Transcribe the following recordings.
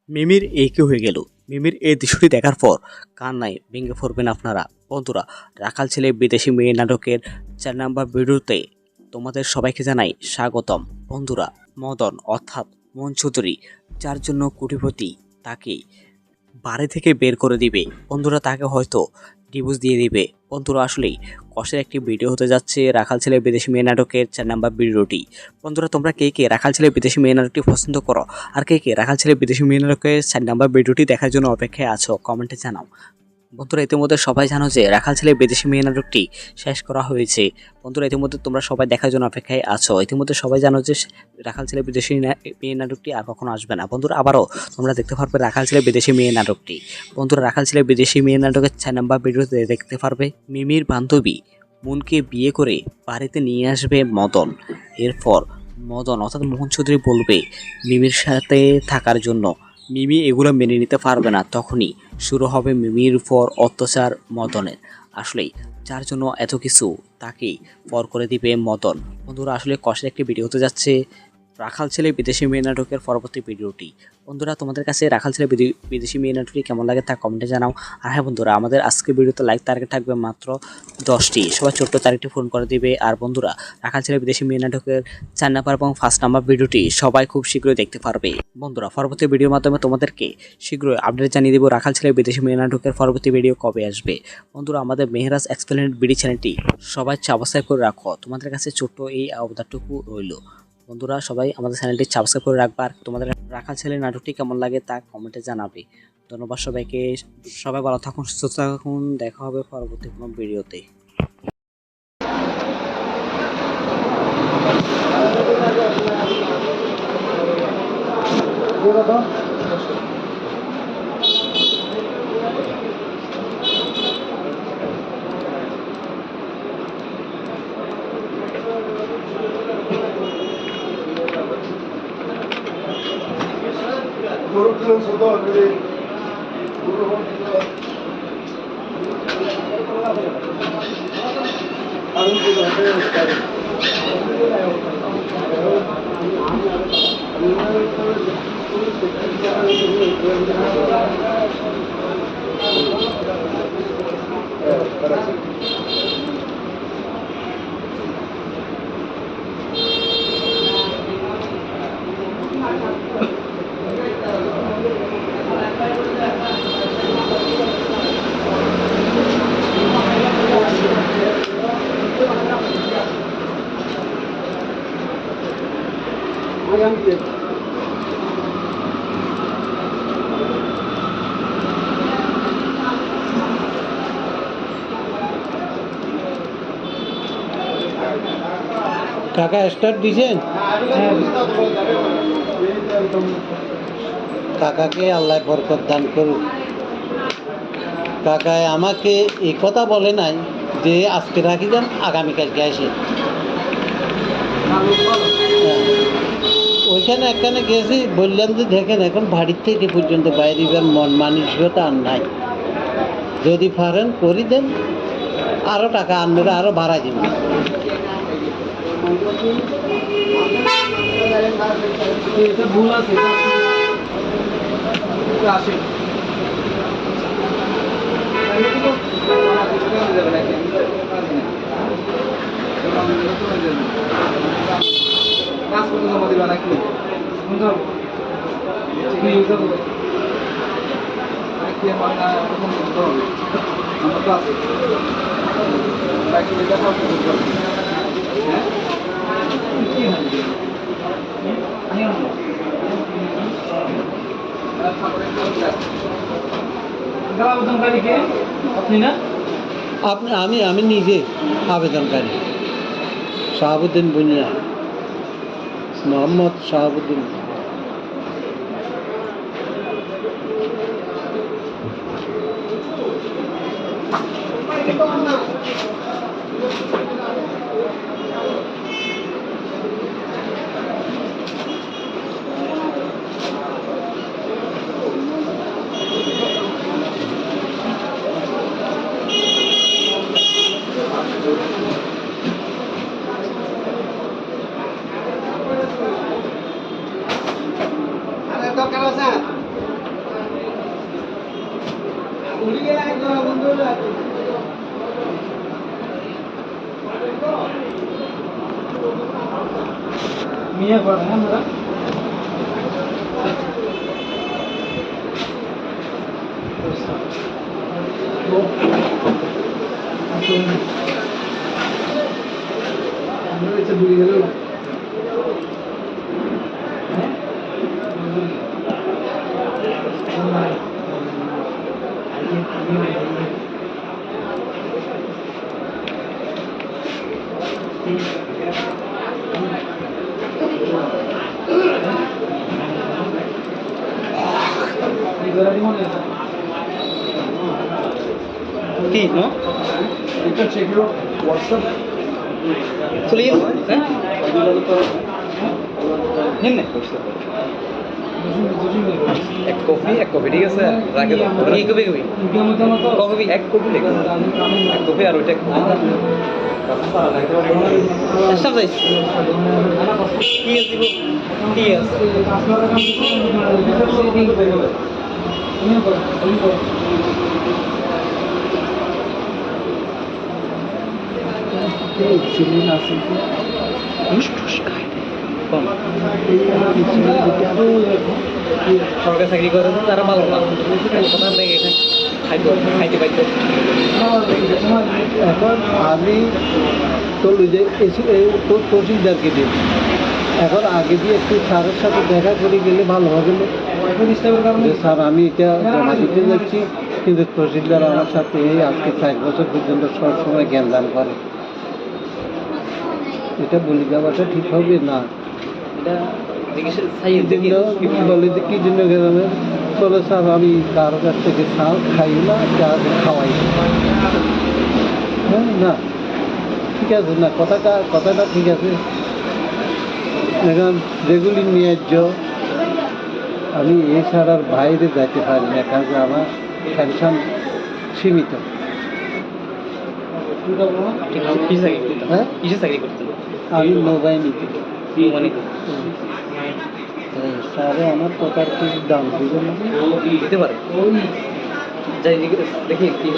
মিমির এই কি হয়ে গেল? মিমির এই দৃশ্যটি দেখার পর কান্নায় ভেঙে পড়বেন আপনারা। বন্ধুরা, রাখাল ছেলে বিদেশি মেয়ে নাটকের ৪ নাম্বার ভিডিওতে তোমাদের সবাইকে জানাই স্বাগতম। বন্ধুরা, মদন অর্থাৎ মন চৌধুরী, যার জন্য কোটিপতি, তাকে বাড়ি থেকে বের করে দিবে। বন্ধুরা, তাকে হয়তো ডিভোর্স দিয়ে দিবে। বন্ধুরা, আসলেই কষ্টের একটি ভিডিও হতে যাচ্ছে রাখাল ছেলে বিদেশি মেয়ে নাটকের ৪ নাম্বার ভিডিওটি। বন্ধুরা, তোমরা কে কে রাখাল ছেলে বিদেশি মেয়ে নাটকটি পছন্দ করো, আর কে কে রাখাল ছেলে বিদেশি মেয়ে নাটকের ৪ নাম্বার ভিডিওটি দেখার জন্য অপেক্ষায় আছো, কমেন্টে জানাও। বন্ধুরা, ইতিমধ্যে সবাই জানো যে রাখাল ছেলে বিদেশি মেয়ে নাটকটি শেষ করা হয়েছে। বন্ধুরা, ইতিমধ্যে তোমরা সবাই দেখার জন্য অপেক্ষায় আছো। ইতিমধ্যে সবাই জানো যে রাখাল ছেলে বিদেশি মেয়ে নাটকটি আর কখনো আসবে না। বন্ধুরা, আবারও তোমরা দেখতে পারবে রাখাল ছেলে বিদেশি মেয়ে নাটকটি। বন্ধুরা, রাখাল ছেলে বিদেশি মেয়ে নাটকের ৪ নাম্বার ভিডিওতে দেখতে পারবে মিমির বান্ধবী মুনকে বিয়ে করে বাড়িতে নিয়ে আসবে মদন। এরপর মদন অর্থাৎ মোহন চৌধুরী বলবে মিমির সাথে থাকার জন্য। মিমি এগুলো মেনে নিতে পারবে না। তখনই শুরু হবে মিমির উপর অত্যাচার মদনের। আসলেই যার জন্য এত কিছু, তাকেই পর করে দিবে মদন। বন্ধুরা, আসলে কষ্টের একটি ভিডিও হতে যাচ্ছে রাখাল ছেলে বিদেশি মেয়ে নাটকের পরবর্তী ভিডিওটি। বন্ধুরা, তোমাদের কাছে রাখাল ছেলে বিদেশি মেয়ে নাটকটি কেমন লাগে তা কমেন্টে জানাও। আর হ্যাঁ বন্ধুরা, আমাদের আজকের ভিডিওতে লাইক টার্গেট থাকবে মাত্র 10টি। সবাই ছোট্ট তারিখটি ফোন করে দিবে। আর বন্ধুরা, রাখাল ছেলে বিদেশি মেয়ে নাটকের ৪ নাম্বার এবং 1 নাম্বার ভিডিওটি সবাই খুব শীঘ্রই দেখতে পারবে। বন্ধুরা, পরবর্তী ভিডিওর মাধ্যমে তোমাদেরকে শীঘ্রই আপডেট জানিয়ে দেবো রাখাল ছেলে বিদেশি মেয়ে নাটকের পরবর্তী ভিডিও কবে আসবে। বন্ধুরা, আমাদের মেহরাজ এক্সপ্লেনেড বিডি চ্যানেলটি সবাই সাবস্ক্রাইব করে রাখো। তোমাদের কাছে ছোট্ট এই আবদারটুকু রইল। বন্ধুরা, সবাই আমাদের চ্যানেলটি সাবস্ক্রাইব করে রাখবা। আর তোমাদের রাখাল ছেলে নাটকটি কেমন লাগে তা কমেন্টে জানাবে। ধন্যবাদ সবাইকে। সবাই ভালো থাকুন, সুস্থ থাকুন। দেখা হবে পরবর্তী কোনো ভিডিওতে। টাকা স্টার্ট দিয়েছেন? কাকাকে আল্লাহ বরকত দান করুক। কাকায় আমাকে এই কথা বলে নাই যে আজকে রাখি যান, আগামীকালকে আসে। ওইখানে একখানে গেছি, বললাম যে দেখেন এখন বাড়ির থেকে পর্যন্ত বাইরে মন মানসিকতা আর নাই, যদি পারেন করি দেন, আরও টাকা আনলে আরও ভাড়া দিবেন। ভুল আছে আমি নিজে আবেদনকারী, শাহাবুদ্দিন বুনিয়া, মোহাম্মদ শাহাবুদ্দিন। দরকার আছে। মিয়া করে না আমরা এটা দূরে গেল কি no এটা চেক করো হোয়াটসঅ্যাপ চলে গেল হ্যাঁ নিন না এক কপি ঠিক আছে রাখে দাও কি কবি কবি কবি এক কপি লেখো এক কপি আর ওইটা সব যাইছে ঠিক আছে দিব ঠিক আছে সরকারি চাকরি করে তো তারা ভালো না কথা দেখে এখানে খাইতে পাইতো এখন আমি চলু যে তহসিলদারকে দিই এখন আগে দিয়ে একটু স্যারের সাথে দেখা করে গেলে ভালো হবে না যে স্যার আমি এটা জমা দিতে যাচ্ছি কিন্তু তহসিলদার আমার সাথে এই আজকে 4 বছর পর্যন্ত সবসময় জ্ঞানদান করে এটা বলে যাওয়াটা ঠিক হবে না বলে যে কি জন্য গ্রামের বলে স্যার আমি কারো কাছ থেকে চাল খাই না চা খাওয়াই হ্যাঁ না ঠিক আছে না কথাটা ঠিক আছে এখন যেগুলি ন্যায্য আমি এছাড়ার বাইরে যাইতে পারি না কারণ আমার পেনশন সীমিত হ্যাঁ কিসে চাকরি করতেন আমি নৌবাহিনীতে মানে স্যারে আমার কথার কি দাম দিবে না দিতে পারে যাই দেখি কি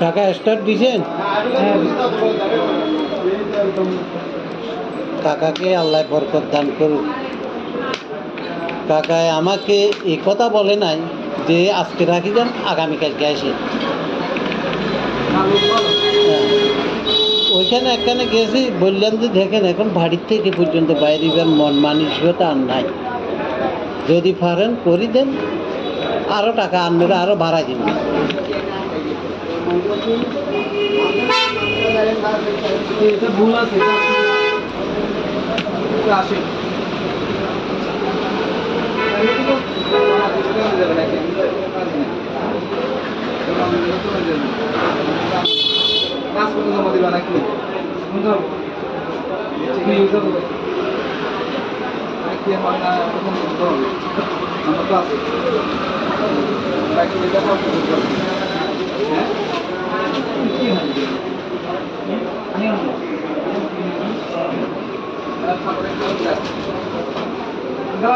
টাকা স্টার্ট দিয়েছেন কাকাকে আল্লাহ বরকত দান করুন কাকায় আমাকে এই কথা বলে নাই যে আজকে রাখি যান আগামীকালকে আসে ওইখানে একখানে গেছি বললাম যে দেখেন এখন বাড়ির থেকে পর্যন্ত বাইরে মন মানসিকতা আর নাই যদি পারেন করি দেন আরও টাকা আনলে আরও ভাড়া দিবেন এটা ভুল আছে আসে পাসপোর্ট জমা দিবা নাকি আমার তো আছে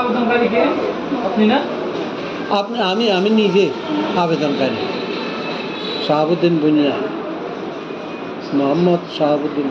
আবেদনকারীকে আপনি না? আমি নিজে আবেদনকারী শাহাবুদ্দিন বুনিয়া, মোহাম্মদ শাহাবুদ্দিন।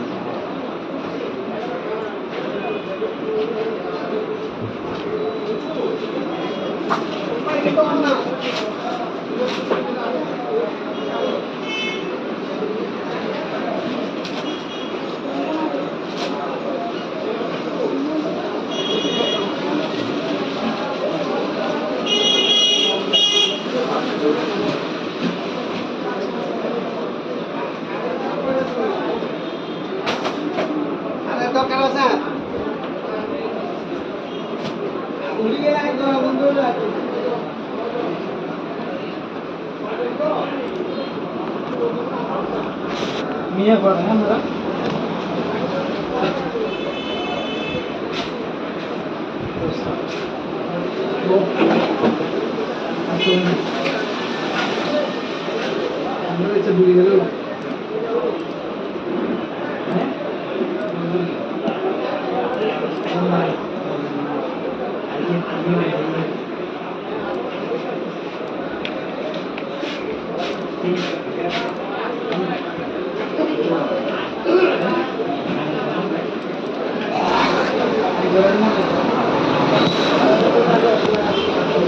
মিয়া করে হ্যাঁ দাদা?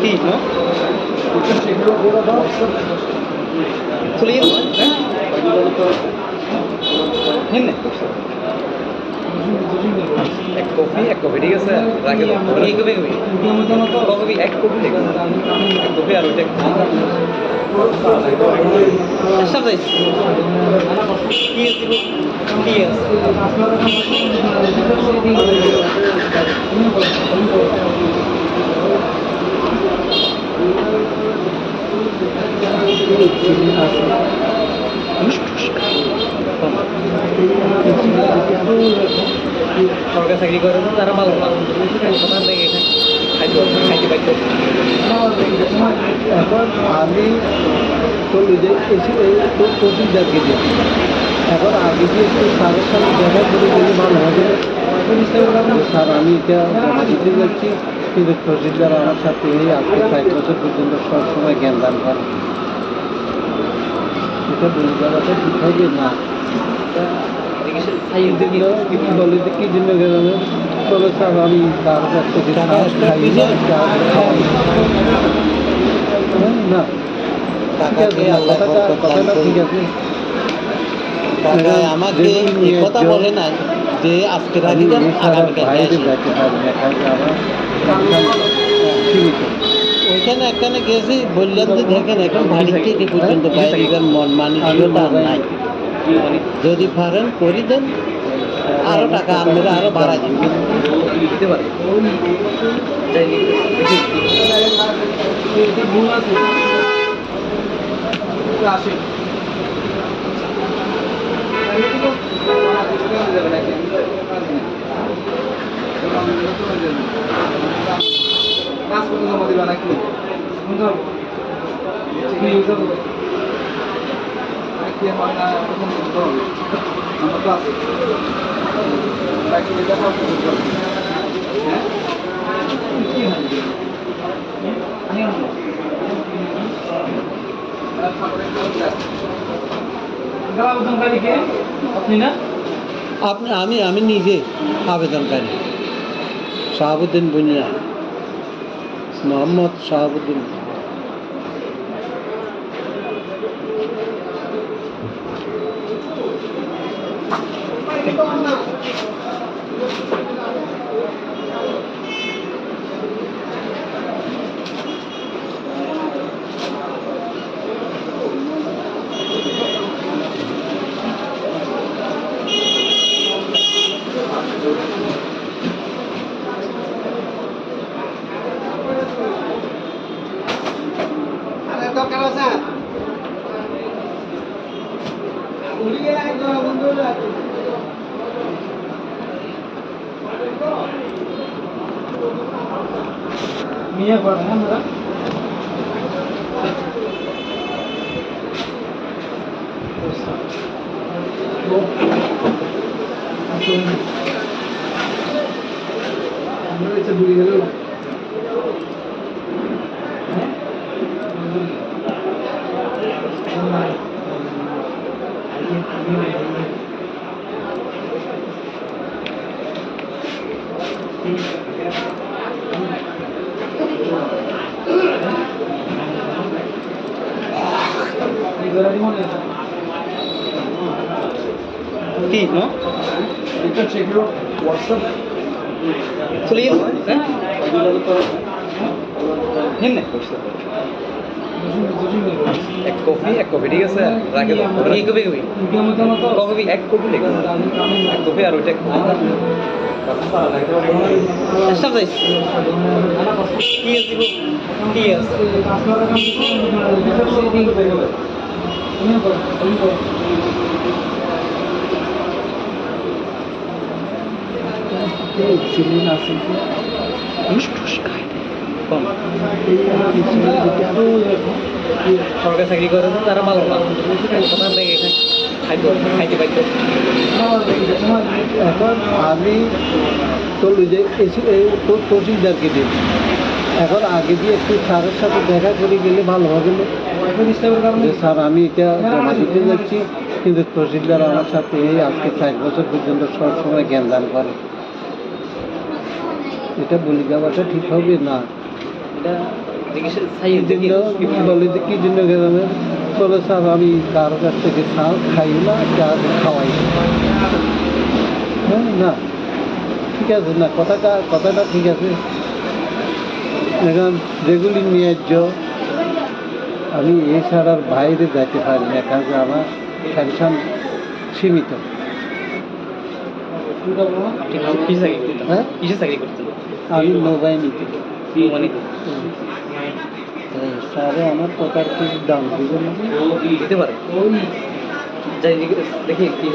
কি no? খুলে গেল হ্যাঁ নিন এক কপি ঠিক আছে রাখে দাও এই কপি এক কপি লিখুন এক কপি আর ওইটা সব যাই কি আছে সরকার চাকরি করে তো তারা ভালো না কোথার থেকে খাইতে পাইতো এখন আমি বলি যে তহসিলদারকে দিই। এখন আগে দিয়ে একটু স্যারের সাথে দেখা করে গেলে ভালো হবে। স্যার আমি এটা জমা দিতে যাচ্ছি, কিন্তু তহসিলদার আমার সাথে আজকে 5 বছর পর্যন্ত সবসময় জ্ঞান দান করে। এটা বলে যাওয়াটা ঠিক হবে না। বলে যে কি জন্য গেলাম বলে স্যার আমি তার কাছ থেকে সাহস খাই না। কথাটা ঠিক আছে। আমাকে এই কথা বলে নাই যে আজকে রাখি যান আগামীকাল ওইখানে একখানে গেছি বললেন যে দেখেন এখন বাড়ি থেকে পর্যন্ত বাইরের মন মানসিকতা আর নাই, যদি পারেন করি দেন, আরো টাকা আমরা আরো বাড়াই দিন দিতে পারে ভুল আছে আসে পাসপোর্ট জমা দিবা নাকি আমার তো আছে আবেদনকারীকে আপনি না? আমি নিজে আবেদনকারী শাহাবুদ্দিন বুনিয়া, মোহাম্মদ শাহাবুদ্দিন। মিয়া করে হ্যাঁ দাদা? আমরা এটা বুঝে গেল কি no এটা চেক করো হোয়াটসঅ্যাপ চলে গেল হ্যাঁ নিন না এক কপি ঠিক আছে রাখে দাও কি কপি কপি এক কপি লিখো এক কপি আর ওইটা সব যাইস কি আছে কি আছে ছিলেন আছে কম সরকারি চাকরি করে তো তারা ভালো না ওখান থেকে খাইতে পাইতো এখন আমি চলু যে তহসিলদারকে দিই এখন আগে দিয়ে একটু স্যারের সাথে দেখা করে গেলে ভালো হবে না যে স্যার আমি এটা জমা দিতে যাচ্ছি কিন্তু তহসিলদার আমার সাথে এই আজকে 4 বছর পর্যন্ত সব সময় জ্ঞানদান করে এটা বলে যাওয়াটা ঠিক হবে না বলে যে কি জন্য গেলামের বলে স্যার আমি কারো কাছ থেকে খাই না খাওয়াই হ্যাঁ না ঠিক আছে না কথাটা ঠিক আছে এখন যেগুলি ন্যায্য আমি এই ছাড়ার বাইরে যাইতে পারি না কাজে আমার ফ্যানশন সীমিত হ্যাঁ কিসে চাকরি করতেন আমি নৌবাহিনীতে মানে স্যারে আমার কথার কিছু দাম দিবে না দিতে পারে যাই দেখি কি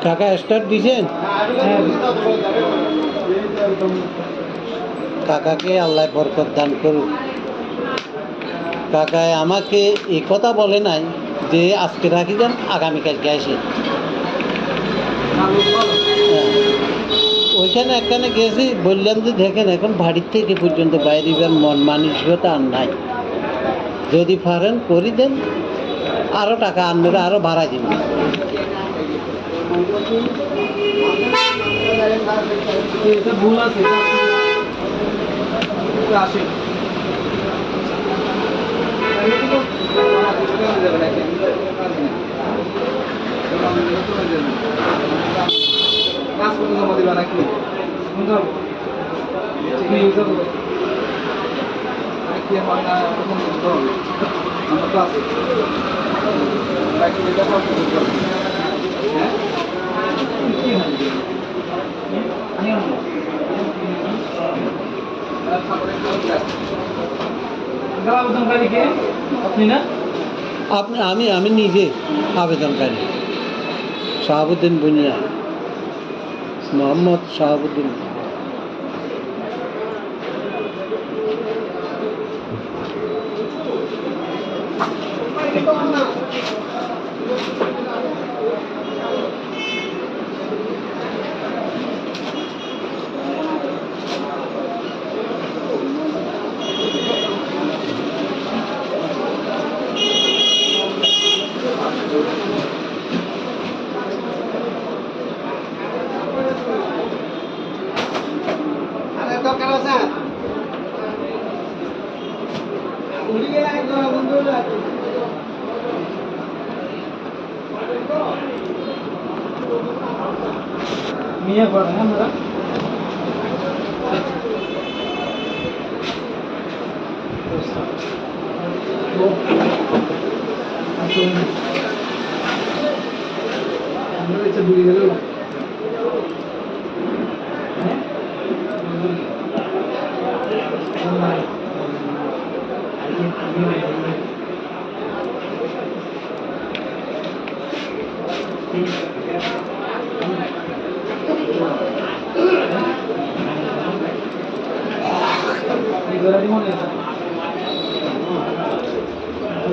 টাকা স্টার্ট দিয়েছেন কাকাকে আল্লাহ বরকত দান করুন কাকায় আমাকে এই কথা বলে নাই যে আজকে রাখি যান আগামীকালকে আসে ওইখানে একখানে গেছি বললাম যে দেখেন এখন বাড়ির থেকে পর্যন্ত বাইরে মন মানসিকতা আর নাই যদি পারেন করে দেন আরও টাকা আনবে আরও ভাড়া দিবেন এটা ভুল আছে আসে জমা দিবা নাকি আমার তো আছে আবেদনকারী কে আপনি না আমি নিজে আবেদনকারী শাহাবুদ্দিন বুনিয়া মোহাম্মদ শাহাবুদ্দিন মিয়া পড়ে হ্যাঁ আমরা আমরা এটা বুঝে গেল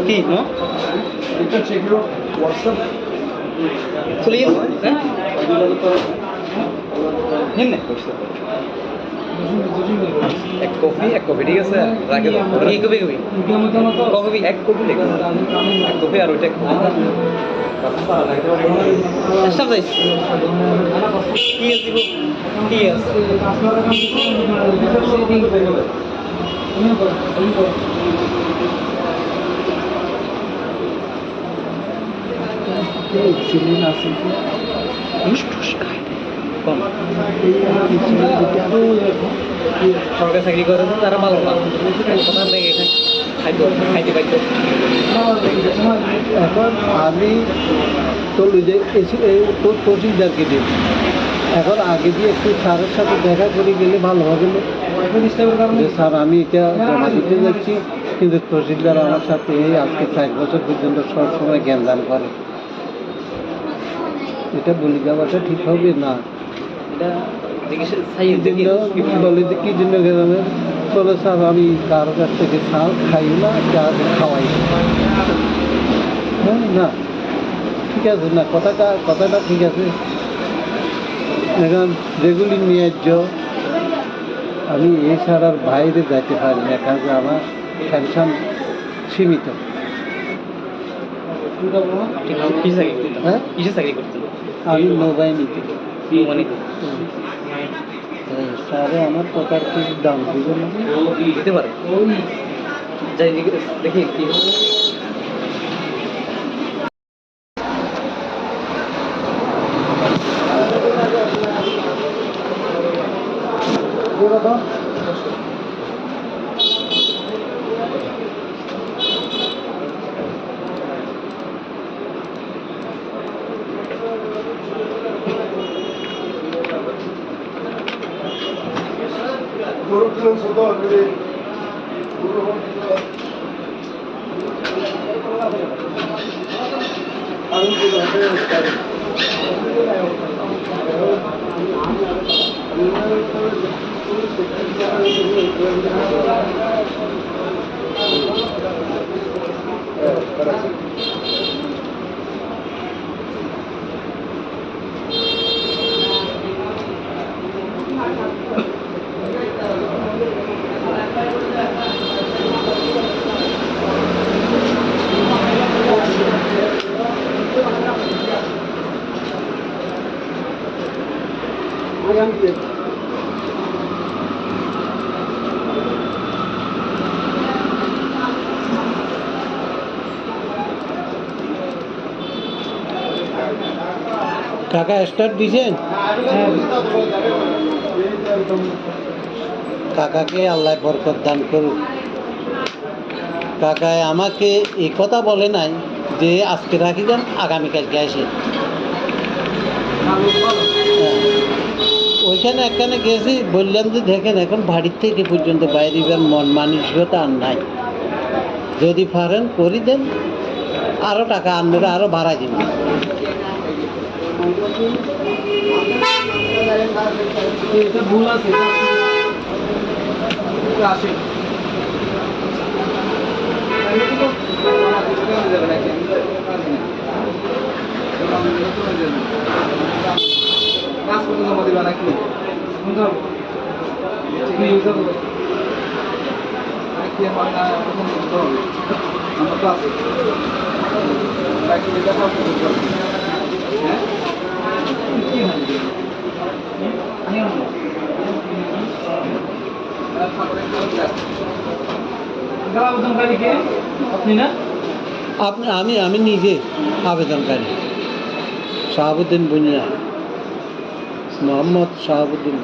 কি no এটা চেক করো হোয়াটসঅ্যাপ চলে গেল হ্যাঁ নিন না এক কপি ঠিক আছে রাখে দাও কি কপি কপি এক কপি লিখো এক কপি আর ওইটা সব যাই কি আছে কি আছে ছিলেন আছে কম সরকারি চাকরি করে তো তারা ভালো না কথা নেই এখানে খাইতে পাইতো এখন আমি চলু যে তহসিলদারকে দিই এখন আগে দিয়ে একটু স্যারের সাথে দেখা করে গেলে ভালো হবে না যে স্যার আমি এটা জমা দিতে যাচ্ছি কিন্তু তহসিলদার আমার সাথে এই আজকে 4 বছর পর্যন্ত সবসময় জ্ঞানদান করে এটা বলে যাওয়াটা ঠিক হবে না এটা দেখি বলে যে কি জন্য গেলামের বলে স্যার আমি কারো কাছ থেকে চাল খাই না চা খাওয়াই হ্যাঁ না ঠিক আছে না কথাটা ঠিক আছে এখন যেগুলি ন্যায্য আমি এই ছাড়ার বাইরে যাইতে পারি না কারণ আমার পেনশন সীমিত হ্যাঁ কিসে চাকরি করতেন আমি নৌবাহিনীতে মানে স্যারে আমার কথার কি দাম দিবে না দিতে পারে যাই দেখি কি কাকা স্টার্ট দিয়েছেন কাকাকে আল্লাহ বরকত দান করুক কাকায় আমাকে এই কথা বলে নাই যে আজকে রাখি যান আগামীকালকে আসে ওইখানে একখানে গেছি বললাম যে দেখেন এখন বাড়ির থেকে পর্যন্ত বাইরে মন মানসিকতা আর নাই যদি পারেন করে দেন আরও টাকা আনবে আরও ভাড়া দিবেন এটা ভুল আছে আসে পাসপোর্ট জমা দিবা নাকি আমার তো আছে আবেদনকারী কে আপনি না আমি নিজে আবেদনকারী শাহাবুদ্দিন বুনিয়া মোহাম্মদ শাহাবুদ্দিন।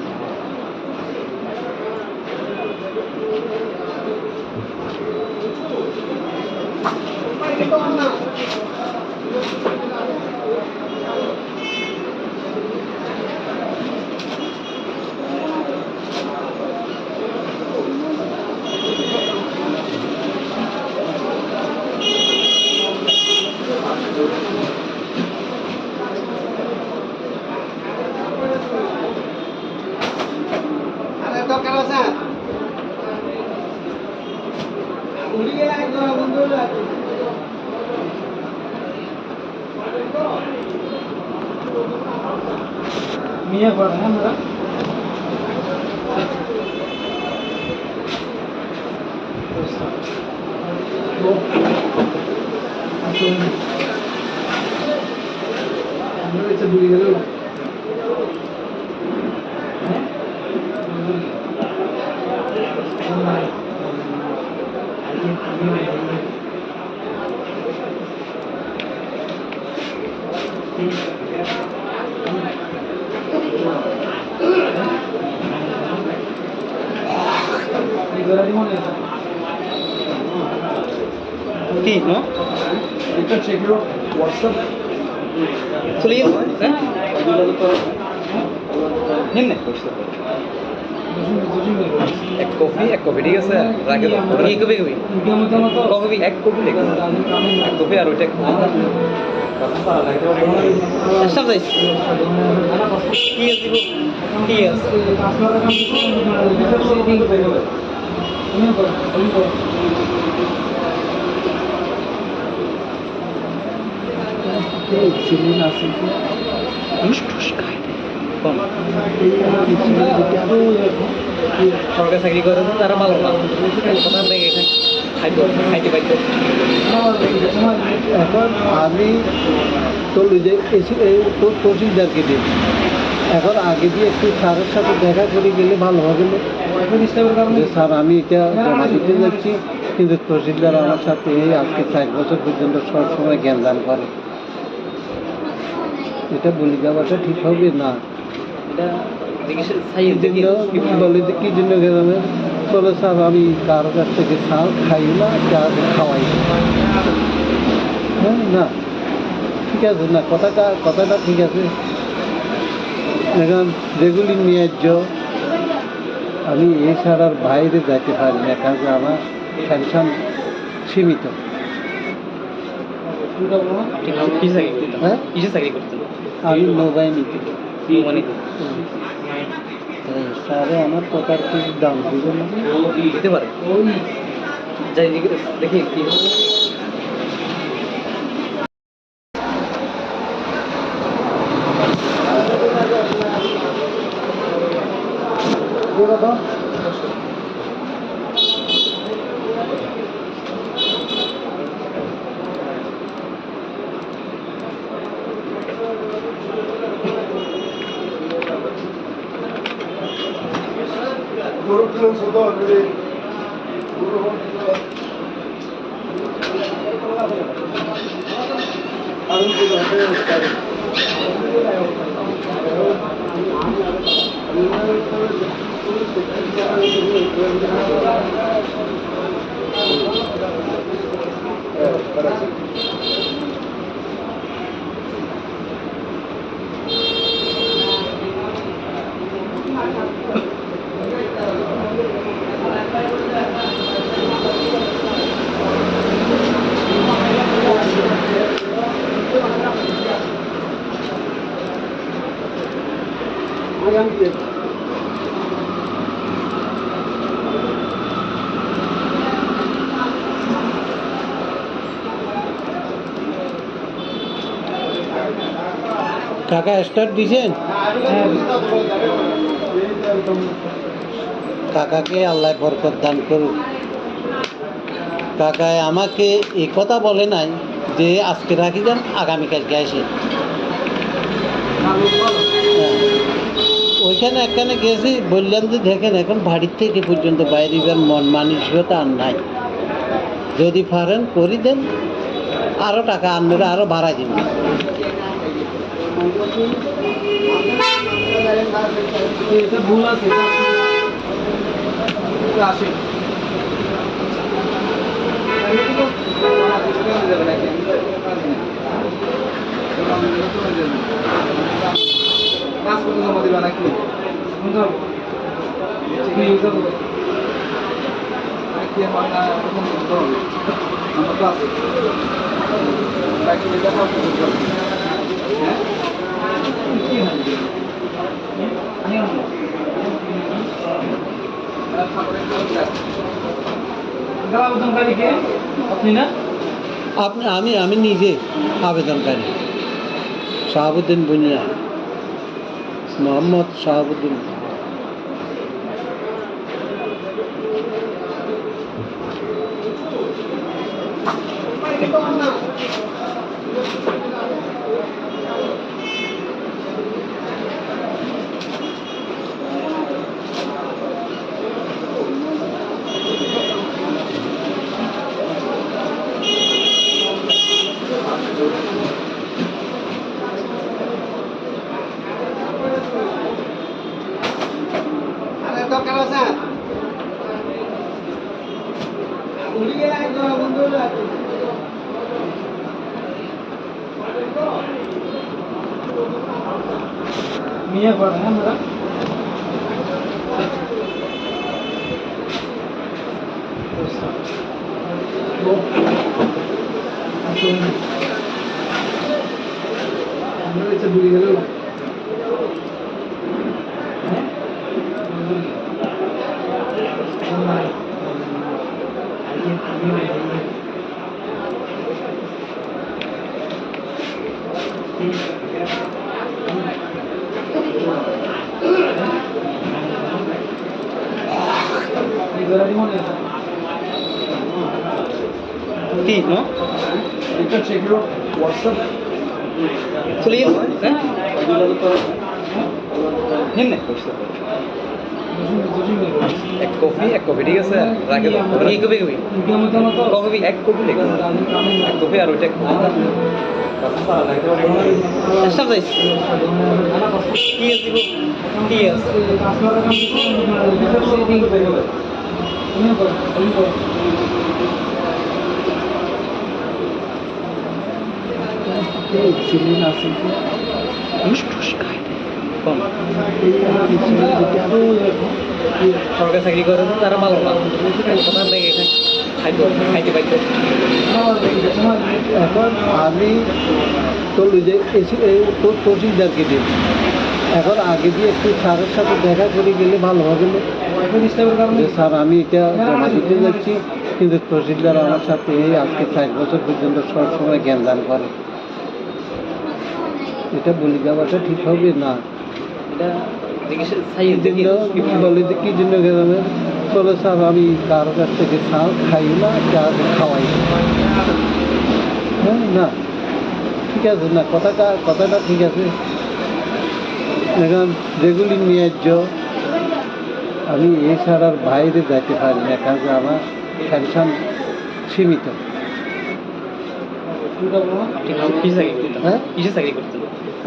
মিয়া পড়ে না আমরা আমরা এটা ভুলে গেল কি no এটা চেক করো হোয়াটসঅ্যাপ চলে গেল হ্যাঁ নিম্নে এক কপি ঠিক আছে রাখে দাও কি কপি কপি এক কপি লিখো এক কপি আর ওইটা সব যাইস কি আছে কি আছে সরকার চাকরি করে তারা ভালো না কথা নেই এখানে খাইতে পাইতো এখন আমি চলু যে তহসিলদারকে দিই এখন আগে দিয়ে একটু স্যারের সাথে দেখা করে গেলে ভালো হবে না যে স্যার আমি এটা জমা দিতে যাচ্ছি কিন্তু তহসিলদার আমার সাথে এই আজকে 4 বছর পর্যন্ত সবসময় জ্ঞানদান করে এটা বলে যাওয়াটা ঠিক হবে না বলে যে কি জন্য গেলাম বলে স্যার আমি কারো কাছ থেকে চাল খাই না খাওয়াই হ্যাঁ না ঠিক আছে না কথাটা ঠিক আছে এখন যেগুলি ন্যায্য আমি এই ছাড়ার বাইরে যাইতে পারি না কারণ আমার পেনশন সীমিত হ্যাঁ কিসে চাকরি করতেন আমি নৌবাহিনীতে মানে স্যারে আমার কথার কিছু দাম দিবে না দিতে পারে যাই দেখি কি কাকা স্টার্ট দিছেন কাকাকে আল্লাহ বরকত দান করুক কাকায় আমাকে এই কথা বলে নাই যে আজকে রাখি যান আগামীকালকে আসে ওইখানে একখানে গেছি বললাম যে দেখেন এখন বাড়ির থেকে পর্যন্ত বাইরে মন মানসিকতা আর নাই যদি পারেন করে দেন আরও টাকা আনবে আরও ভাড়া দিন এটা ভুল আছে এটা আসে পাসপোর্ট জমা দিবা নাকি আপনি আমি নিজে আবেদনকারী শাহাবুদ্দিন বুনিয়া মোহাম্মদ শাহাবুদ্দিন। মিয়া করে না আমরা আমরা এটা বুঝে গেল কি no এটা চেক করো হোয়াটসঅ্যাপ চলে গেল হ্যাঁ নিন এক কপি ঠিক আছে রাখে দাও কি কপি কপি এক কপি লিখো এক কপি আর ওইটা চেষ্টা যাইছি কি আছে কি আছে ছিলেন আছেন সরকার চাকরি করে তারা ভালো না কথা দেখে খাইতে খাইতে পাইতো এখন আমি চলুন যে তহসিলদারকে দিই এখন আগে দিয়ে একটু স্যারের সাথে দেখা করে গেলে ভালো হবে না যে স্যার আমি এটা জমা দিতে যাচ্ছি কিন্তু তহসিলদার আমার সাথে এই আজকে 4 বছর পর্যন্ত সবসময় জ্ঞানদান করে এটা বলে যাওয়াটা ঠিক হবে না বলে যে কি জন্য গেলাম চলো স্যার আমি কারো কাছ থেকে চাল খাই না খাওয়াই হ্যাঁ না ঠিক আছে না কথাটা ঠিক আছে এখন যেগুলি ন্যায্য আমি এছাড়ার বাইরে যাইতে পারি না কাজে আমার ফ্যাশন সীমিত। হ্যাঁ কিসে চাকরি করতেন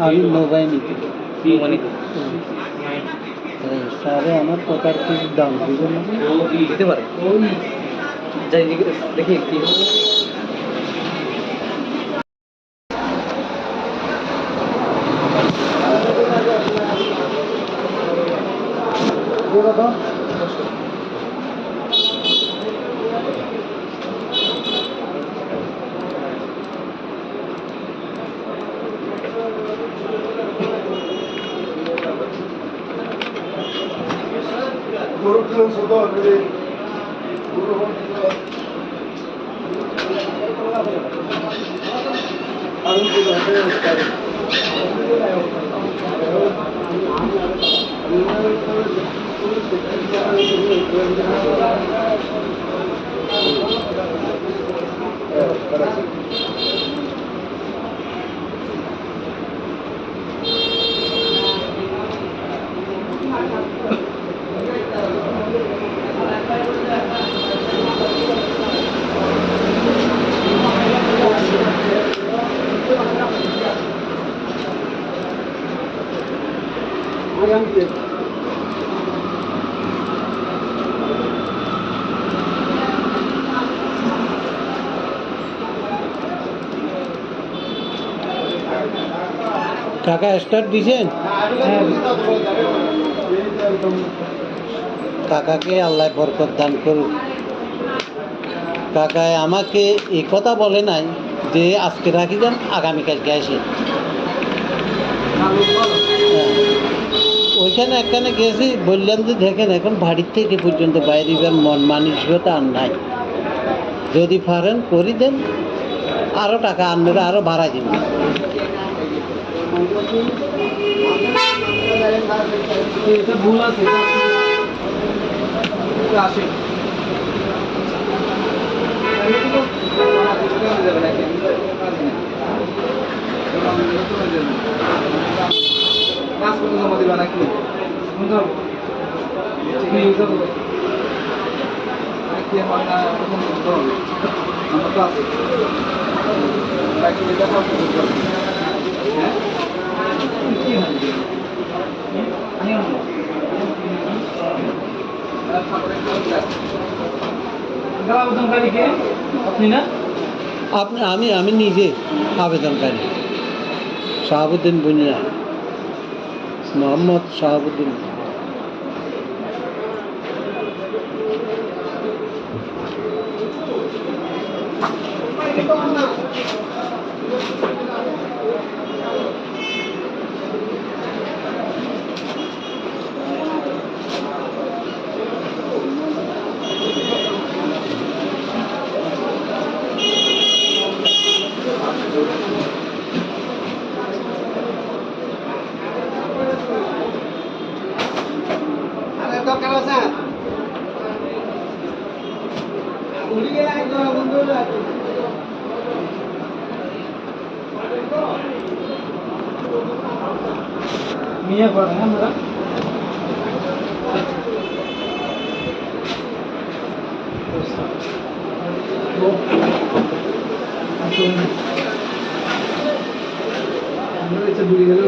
আমি নৌবাহিনীতে স্যারে আমার কথার কি দাম দিবেন না দিতে পারে যাই দেখি কি টাকা স্টার্ট দিছেন? কাকাকে আল্লাহ বরকত দান করুক। কাকায় আমাকে এই কথা বলে নাই যে আজকে রাখি যান, আগামীকালকে আসি। ওইখানে একখানে গেছি, বললাম যে দেখেন এখন বাড়ির থেকে পর্যন্ত বাইরে যাওয়ার মন মানসিকতা আর নাই, যদি পারেন করি দেন, আরও টাকা আনলে আরও বাড়াই দিন। এটা ভুল আছে, এটা আসে কাজ করতে জমা দিবা নাকি কি আমার না আমার তো আছে হ্যাঁ কি হয় আবেদনকারী কে আপনি না? আমি নিজে আবেদনকারী, শাহাবুদ্দিন বুনিয়া, মোহাম্মদ শাহাবুদ্দিন। মিয়া পড়ে না আমরা আমরা এটা দূরে গেল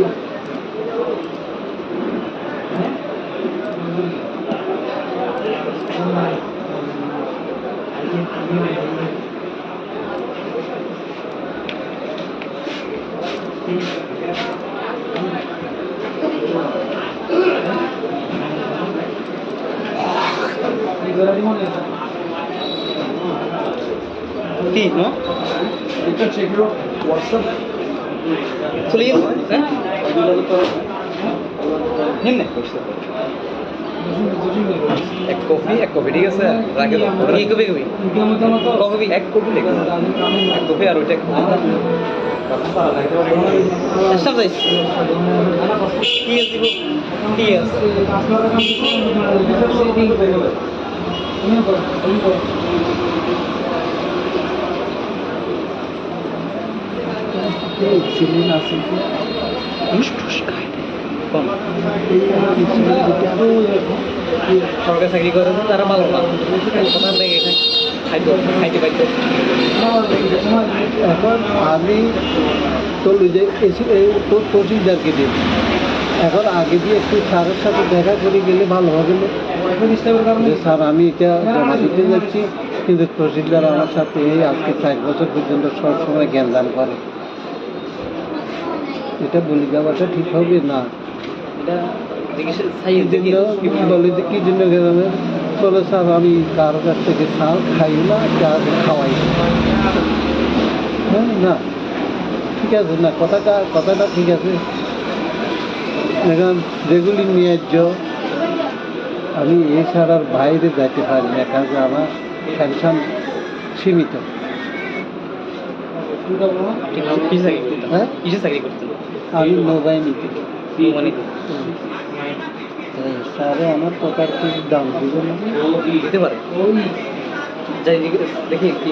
কি no? এটা চেক করো হোয়াটসঅ্যাপ চলে গেল নিম্নে এক কপি ঠিক আছে রাখে দাও কি কপি কপি এক কপি লেখো এক কপি আর ওইটা সব যাই কি আছে কি আছে সরকারি চাকরি করে তারা ভালো না কথা লেগে খাইতে পাইতো এখন আমি চলু যে তহসিলদারকে দিই, এখন আগে দিয়ে একটু স্যারের সাথে দেখা করে গেলে ভালো হবে না? যে স্যার আমি এটা জমা দিতে যাচ্ছি, কিন্তু তহসিলদার আমার সাথে এই আজকে 4 বছর পর্যন্ত সবসময় জ্ঞানদান করে, এটা বলে দেওয়াটা ঠিক হবে না? বলে যে কি জন্য গেলাম, চলো স্যার আমি কারো কাছ থেকে চাল খাই না, খাওয়াই হ্যাঁ না, ঠিক আছে না, কথাটা ঠিক আছে। এখন যেগুলি ন্যায্য আমি এছাড়ার বাইরে যাইতে পারি না, কাজে আমার পেনশন সীমিত। হ্যাঁ আমি নৌবাহিনীতে। স্যারে আমার কথার কি দাম দিবে না? দিতে পারে যাই দেখি কি